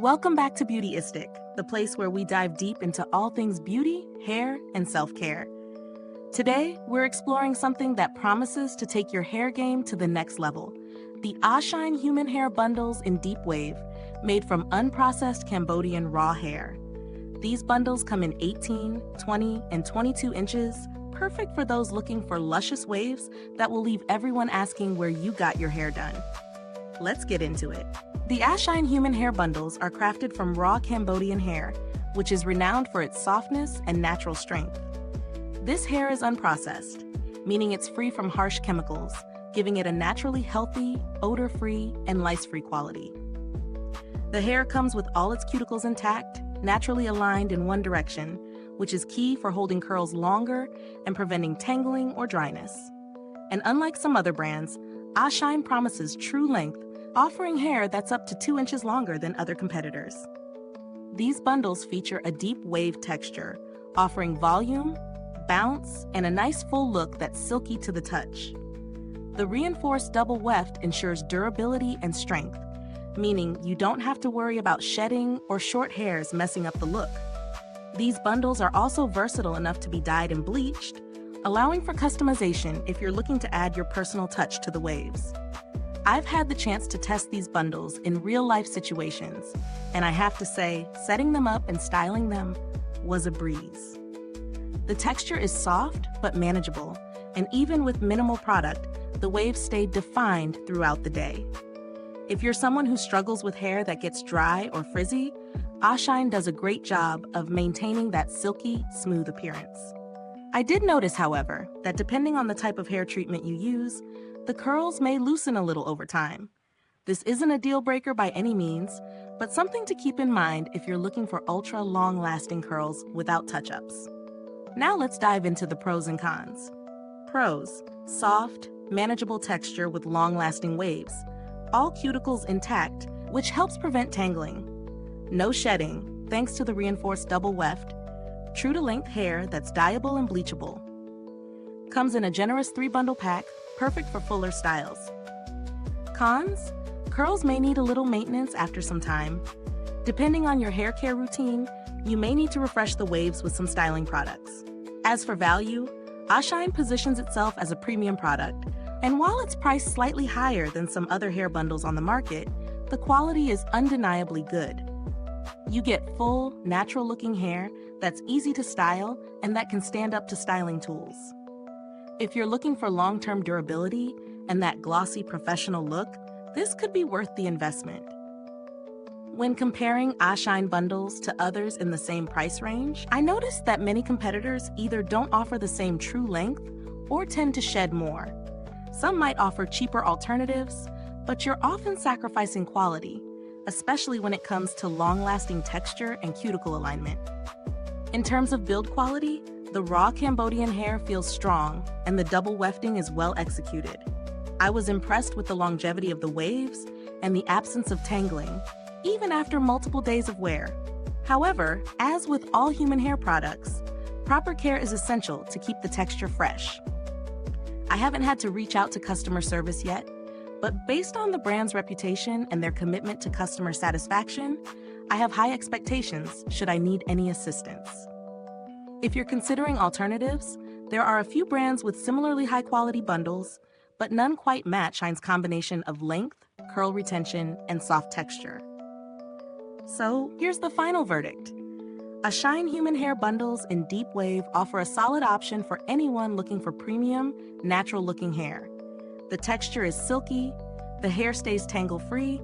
Welcome back to Beautyistic, the place where we dive deep into all things beauty, hair, and self-care. Today, we're exploring something that promises to take your hair game to the next level: the ASHINE Human Hair Bundles in Deep Wave, made from unprocessed Cambodian raw hair. These bundles come in 18, 20, and 22 inches, perfect for those looking for luscious waves that will leave everyone asking where you got your hair done. Let's get into it. The ASHINE Human Hair Bundles are crafted from raw Cambodian hair, which is renowned for its softness and natural strength. This hair is unprocessed, meaning it's free from harsh chemicals, giving it a naturally healthy, odor-free, and lice-free quality. The hair comes with all its cuticles intact, naturally aligned in one direction, which is key for holding curls longer and preventing tangling or dryness. And unlike some other brands, ASHINE promises true length, offering hair that's up to 2 inches longer than other competitors. These bundles feature a deep wave texture, offering volume, bounce, and a nice full look that's silky to the touch. The reinforced double weft ensures durability and strength, meaning you don't have to worry about shedding or short hairs messing up the look. These bundles are also versatile enough to be dyed and bleached, allowing for customization if you're looking to add your personal touch to the waves. I've had the chance to test these bundles in real-life situations, and I have to say, setting them up and styling them was a breeze. The texture is soft but manageable, and even with minimal product, the waves stayed defined throughout the day. If you're someone who struggles with hair that gets dry or frizzy, ASHINE does a great job of maintaining that silky, smooth appearance. I did notice, however, that depending on the type of hair treatment you use, the curls may loosen a little over time. This isn't a deal breaker by any means, but something to keep in mind if you're looking for ultra long-lasting curls without touch-ups. Now let's dive into the pros and cons. Pros: soft, manageable texture with long-lasting waves, all cuticles intact, which helps prevent tangling. No shedding, thanks to the reinforced double weft. True-to-length hair that's dyeable and bleachable. Comes in a generous 3-bundle pack, perfect for fuller styles. Cons: curls may need a little maintenance after some time. Depending on your hair care routine, you may need to refresh the waves with some styling products. As for value, ASHINE positions itself as a premium product, and while it's priced slightly higher than some other hair bundles on the market, the quality is undeniably good. You get full, natural-looking hair that's easy to style and that can stand up to styling tools. If you're looking for long-term durability and that glossy professional look, this could be worth the investment. When comparing ASHINE bundles to others in the same price range, I noticed that many competitors either don't offer the same true length or tend to shed more. Some might offer cheaper alternatives, but you're often sacrificing quality, especially when it comes to long-lasting texture and cuticle alignment. In terms of build quality, the raw Cambodian hair feels strong, and the double wefting is well executed. I was impressed with the longevity of the waves and the absence of tangling, even after multiple days of wear. However, as with all human hair products, proper care is essential to keep the texture fresh. I haven't had to reach out to customer service yet, but based on the brand's reputation and their commitment to customer satisfaction, I have high expectations should I need any assistance. If you're considering alternatives, there are a few brands with similarly high-quality bundles, but none quite match ASHINE's combination of length, curl retention, and soft texture. So here's the final verdict. ASHINE Human Hair Bundles in Deep Wave offer a solid option for anyone looking for premium, natural-looking hair. The texture is silky, the hair stays tangle-free,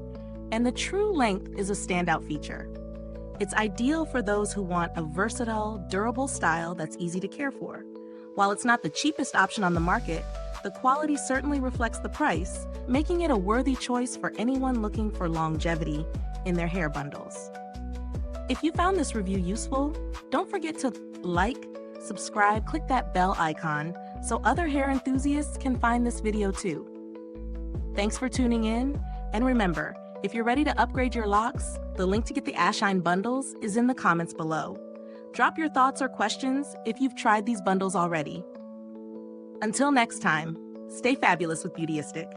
and the true length is a standout feature. It's ideal for those who want a versatile, durable style that's easy to care for. While it's not the cheapest option on the market, the quality certainly reflects the price, making it a worthy choice for anyone looking for longevity in their hair bundles. If you found this review useful, don't forget to like, subscribe, click that bell icon so other hair enthusiasts can find this video too. Thanks for tuning in, and remember, if you're ready to upgrade your locks, the link to get the ASHINE bundles is in the comments below. Drop your thoughts or questions if you've tried these bundles already. Until next time, stay fabulous with Beautyistic.